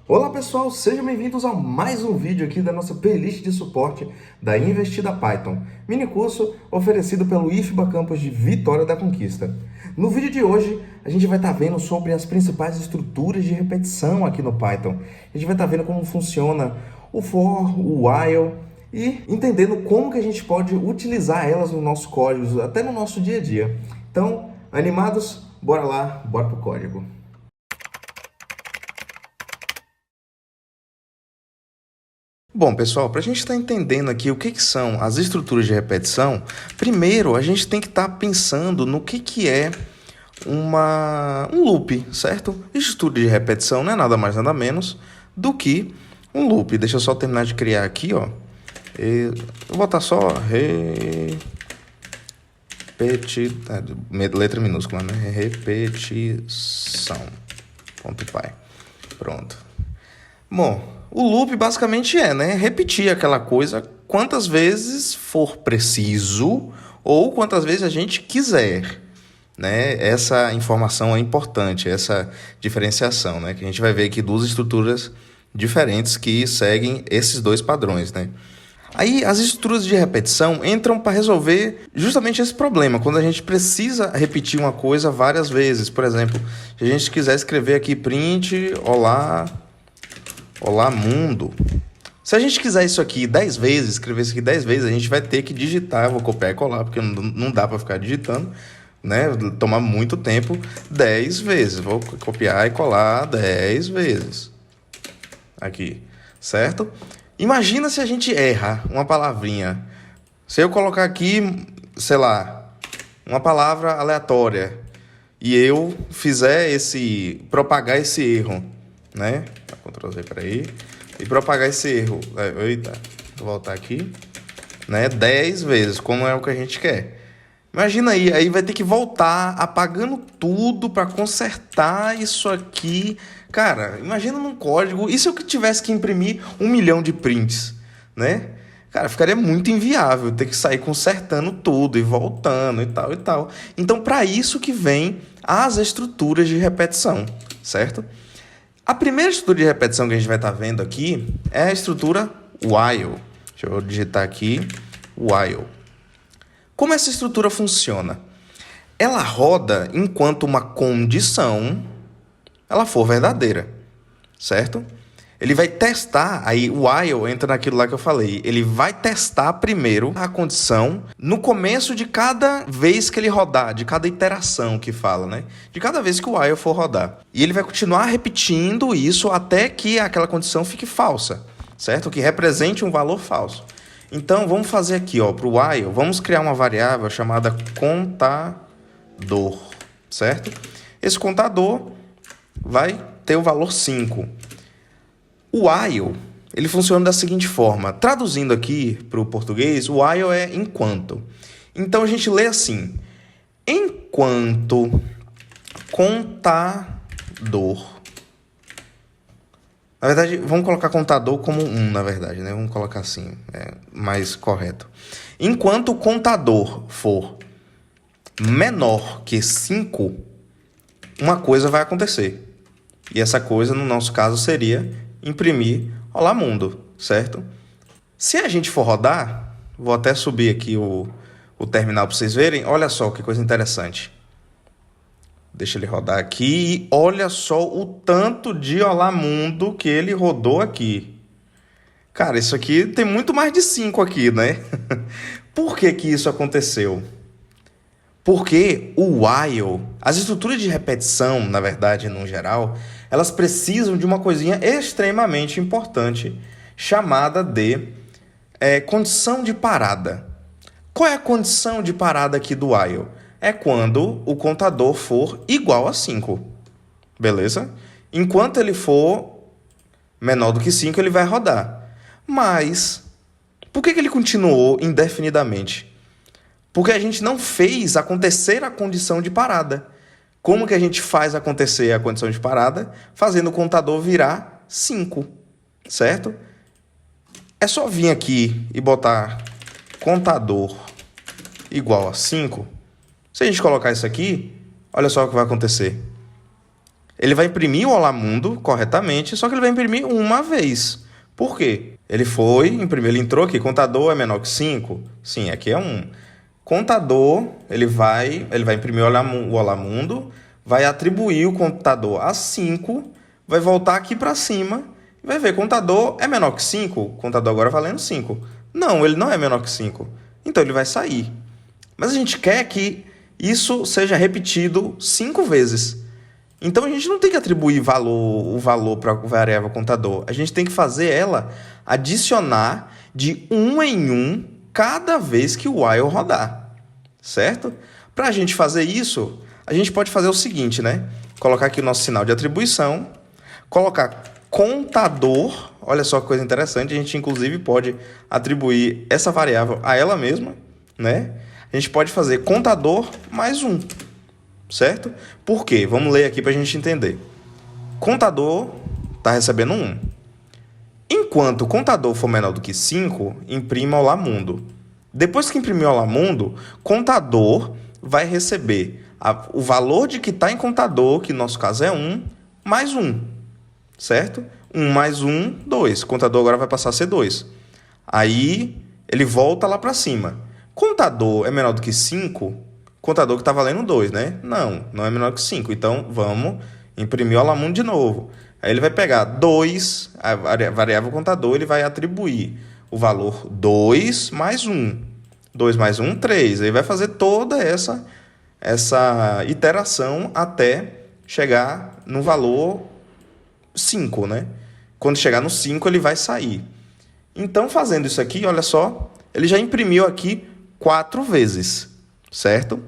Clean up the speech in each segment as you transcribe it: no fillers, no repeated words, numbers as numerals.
Olá pessoal, sejam bem-vindos a mais um vídeo aqui da nossa playlist de suporte da Investida Python, mini curso oferecido pelo IFBA Campus de Vitória da Conquista. No vídeo de hoje, a gente vai estar vendo sobre as principais estruturas de repetição aqui no Python. A gente vai estar vendo como funciona o for, o while e entendendo como que a gente pode utilizar elas no nosso código, até no nosso dia a dia. Então, animados? Bora lá, bora pro código. Bom, pessoal, para a gente estar entendendo aqui o que são as estruturas de repetição, primeiro a gente tem que estar pensando no que é um loop, certo? Estrutura de repetição não é nada mais nada menos do que um loop. Deixa eu só terminar de criar aqui, ó. Vou botar só letra minúscula, né? Repetição. .py. Pronto. Bom, o loop basicamente repetir aquela coisa quantas vezes for preciso ou quantas vezes a gente quiser, né? Essa informação é importante, essa diferenciação, né? Que a gente vai ver aqui duas estruturas diferentes que seguem esses dois padrões, né? Aí as estruturas de repetição entram para resolver justamente esse problema, quando a gente precisa repetir uma coisa várias vezes. Por exemplo, se a gente quiser escrever aqui print, olá mundo. Se a gente quiser isso aqui 10 vezes, escrever isso aqui 10 vezes, a gente vai ter que digitar. Eu vou copiar e colar, porque não dá para ficar digitando, né? Tomar muito tempo 10 vezes. Vou copiar e colar 10 vezes. Aqui, certo? Imagina se a gente erra uma palavrinha. Se eu colocar aqui, sei lá, uma palavra aleatória e eu propagar esse erro, né? Ctrl Z para aí. E propagar esse erro. Eita, vou voltar aqui. Né? 10 vezes, como é o que a gente quer. Imagina aí vai ter que voltar apagando tudo para consertar isso aqui. Cara, imagina num código. E se eu tivesse que imprimir 1 milhão de prints, né? Cara, ficaria muito inviável ter que sair consertando tudo e voltando e tal e tal. Então, para isso que vem as estruturas de repetição, certo? A primeira estrutura de repetição que a gente vai estar vendo aqui é a estrutura while. Deixa eu digitar aqui, while. Como essa estrutura funciona? Ela roda enquanto uma condição ela for verdadeira, certo? Ele vai testar, aí o while entra naquilo lá que eu falei, ele vai testar primeiro a condição no começo de cada vez que ele rodar, de cada iteração que fala, né? De cada vez que o while for rodar. E ele vai continuar repetindo isso até que aquela condição fique falsa, certo? Que represente um valor falso. Então, vamos fazer aqui, ó, para o while, vamos criar uma variável chamada contador, certo? Esse contador vai ter o valor 5. O while, ele funciona da seguinte forma. Traduzindo aqui para o português, o while é enquanto. Então, a gente lê assim. Enquanto contador. Na verdade, vamos colocar contador como 1, na verdade, né? Vamos colocar assim, é mais correto. Enquanto o contador for menor que 5, uma coisa vai acontecer. E essa coisa, no nosso caso, seria imprimir olá mundo, certo? Se a gente for rodar, vou até subir aqui o terminal para vocês verem. Olha só que coisa interessante. Deixa ele rodar aqui e olha só o tanto de olá mundo que ele rodou aqui. Cara, isso aqui tem muito mais de 5 aqui, né? Por que isso aconteceu? Porque o while, as estruturas de repetição, na verdade, no geral, elas precisam de uma coisinha extremamente importante chamada de condição de parada. Qual é a condição de parada aqui do while? É quando o contador for igual a 5. Beleza? Enquanto ele for menor do que 5, ele vai rodar. Mas, por que ele continuou indefinidamente? Porque a gente não fez acontecer a condição de parada. Como que a gente faz acontecer a condição de parada? Fazendo o contador virar 5, certo? É só vir aqui e botar contador igual a 5. Se a gente colocar isso aqui, olha só o que vai acontecer. Ele vai imprimir o Olá Mundo corretamente, só que ele vai imprimir uma vez. Por quê? Ele foi, imprimiu, ele entrou aqui, contador é menor que 5? Sim, aqui é 1. Contador, ele vai imprimir o Olá Mundo, vai atribuir o contador a 5, vai voltar aqui para cima, e vai ver, contador é menor que 5? O contador agora valendo 5. Não, ele não é menor que 5. Então ele vai sair. Mas a gente quer que isso seja repetido 5 vezes. Então a gente não tem que atribuir o valor para a variável contador. A gente tem que fazer ela adicionar de 1 em 1 cada vez que o while rodar. Certo? Para a gente fazer isso, a gente pode fazer o seguinte, né? Colocar aqui o nosso sinal de atribuição, colocar contador. Olha só que coisa interessante, a gente inclusive pode atribuir essa variável a ela mesma, né? A gente pode fazer contador mais 1. Certo? Por quê? Vamos ler aqui para a gente entender. Contador está recebendo 1. Enquanto o contador for menor do que 5, imprima Olá Mundo. Depois que imprimir Olá Mundo, contador vai receber o valor de que está em contador, que no nosso caso é 1, mais 1. Certo? 1 mais 1, 2. Contador agora vai passar a ser 2. Aí ele volta lá para cima. Contador é menor do que 5... Contador que está valendo 2, né? Não é menor que 5. Então, vamos imprimir o Olá Mundo de novo. Aí ele vai pegar 2, a variável contador, ele vai atribuir o valor 2 mais 1. 2 mais 1, 3. Aí vai fazer toda essa iteração até chegar no valor 5, né? Quando chegar no 5, ele vai sair. Então, fazendo isso aqui, olha só, ele já imprimiu aqui 4 vezes, certo?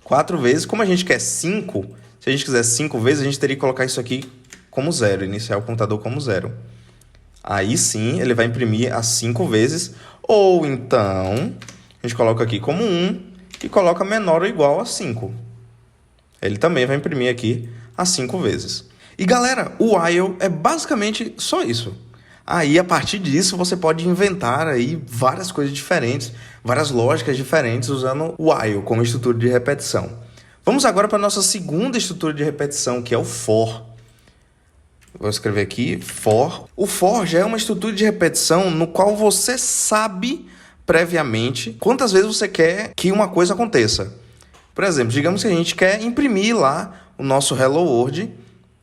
4 vezes, como a gente quer 5, se a gente quiser 5 vezes, a gente teria que colocar isso aqui como 0, iniciar o contador como 0. Aí sim, ele vai imprimir as 5 vezes, ou então, a gente coloca aqui como 1 e coloca menor ou igual a 5. Ele também vai imprimir aqui as 5 vezes. E galera, o while é basicamente só isso. Aí, a partir disso, você pode inventar aí várias coisas diferentes, várias lógicas diferentes usando o while como estrutura de repetição. Vamos agora para a nossa segunda estrutura de repetição, que é o for. Vou escrever aqui, for. O for já é uma estrutura de repetição no qual você sabe previamente quantas vezes você quer que uma coisa aconteça. Por exemplo, digamos que a gente quer imprimir lá o nosso Hello World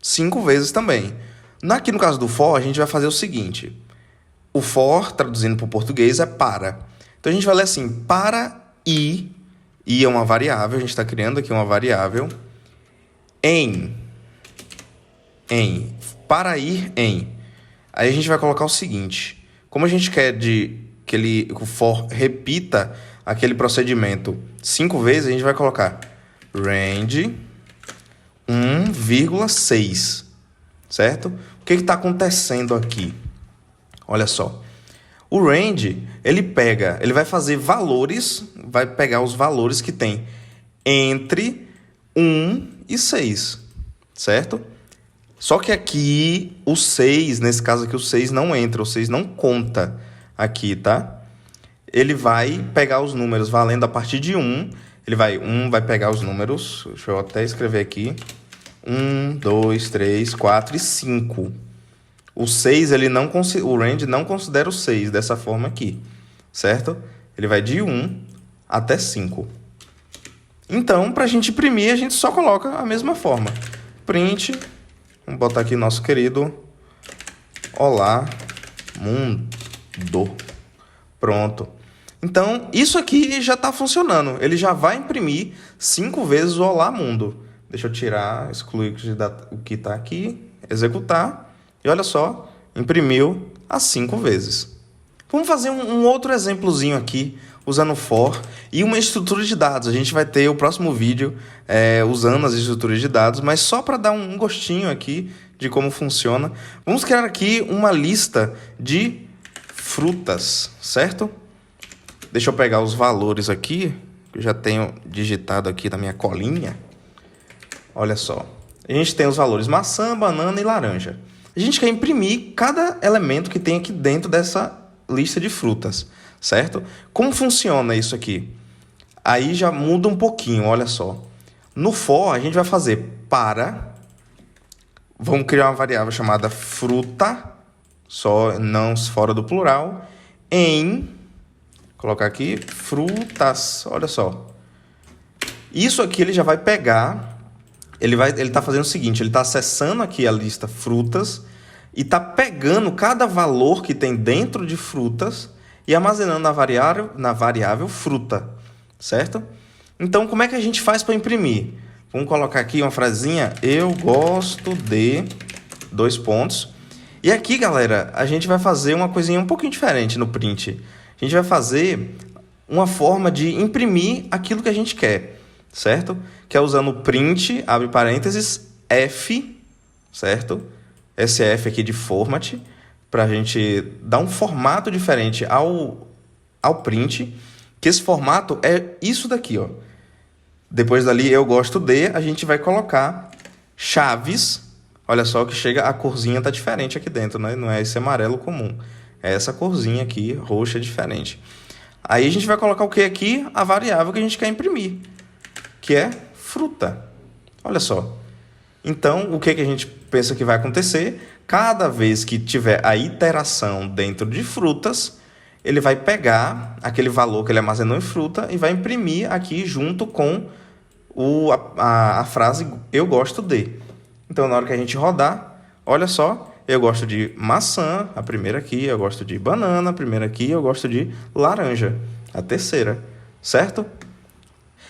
5 vezes também. Aqui no caso do for, a gente vai fazer o seguinte. O for, traduzindo para o português, é para. Então a gente vai ler assim, para i é uma variável, a gente está criando aqui uma variável, para ir em. Aí a gente vai colocar o seguinte, como a gente quer que o for repita aquele procedimento 5 vezes, a gente vai colocar range 1,6, certo? O que está acontecendo aqui? Olha só. O range, ele vai fazer valores, vai pegar os valores que tem entre 1 e 6, certo? Só que aqui, o 6, nesse caso aqui, o 6 não entra, o 6 não conta aqui, tá? Ele vai pegar os números valendo a partir de 1, vai pegar os números, deixa eu até escrever aqui, 1, 2, 3, 4 e 5. O 6, o range não considera o 6 dessa forma aqui, certo? Ele vai de 1 até 5. Então, para a gente imprimir, a gente só coloca a mesma forma. Print, vamos botar aqui nosso querido Olá Mundo. Pronto. Então, isso aqui já está funcionando. Ele já vai imprimir 5 vezes o Olá Mundo. Deixa eu excluir o que está aqui, executar. E olha só, imprimiu as 5 vezes. Vamos fazer um outro exemplozinho aqui, usando for e uma estrutura de dados. A gente vai ter o próximo vídeo usando as estruturas de dados, mas só para dar um gostinho aqui de como funciona. Vamos criar aqui uma lista de frutas, certo? Deixa eu pegar os valores aqui, que eu já tenho digitado aqui na minha colinha. Olha só, a gente tem os valores maçã, banana e laranja. A gente quer imprimir cada elemento que tem aqui dentro dessa lista de frutas, certo? Como funciona isso aqui? Aí já muda um pouquinho, olha só. No for, a gente vai fazer para Vamos criar uma variável chamada fruta, só não fora do plural, colocar aqui, frutas, olha só. Isso aqui ele já vai pegar, ele está fazendo o seguinte, ele está acessando aqui a lista frutas e está pegando cada valor que tem dentro de frutas e armazenando na variável fruta, certo? Então, como é que a gente faz para imprimir? Vamos colocar aqui uma frasinha, eu gosto de... E aqui, galera, a gente vai fazer uma coisinha um pouquinho diferente no print. A gente vai fazer uma forma de imprimir aquilo que a gente quer, certo? Que é usando o print, abre parênteses, F, certo? Esse F aqui de format, para a gente dar um formato diferente ao print, que esse formato é isso daqui, ó. Depois dali, eu gosto de, a gente vai colocar chaves. Olha só que chega, a corzinha tá diferente aqui dentro, né? Não é esse amarelo comum. É essa corzinha aqui, roxa, diferente. Aí a gente vai colocar o que aqui? A variável que a gente quer imprimir, que é fruta. Olha só. Então, o que a gente pensa que vai acontecer? Cada vez que tiver a iteração dentro de frutas, ele vai pegar aquele valor que ele armazenou em fruta e vai imprimir aqui junto com a frase eu gosto de. Então, na hora que a gente rodar, olha só, eu gosto de maçã, a primeira aqui, eu gosto de banana, a primeira aqui, eu gosto de laranja, a terceira, certo?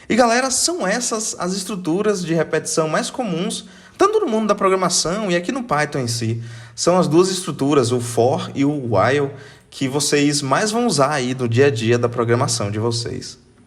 E, galera, são essas as estruturas de repetição mais comuns, tanto no mundo da programação e aqui no Python em si. São as duas estruturas, o for e o while, que vocês mais vão usar aí no dia a dia da programação de vocês.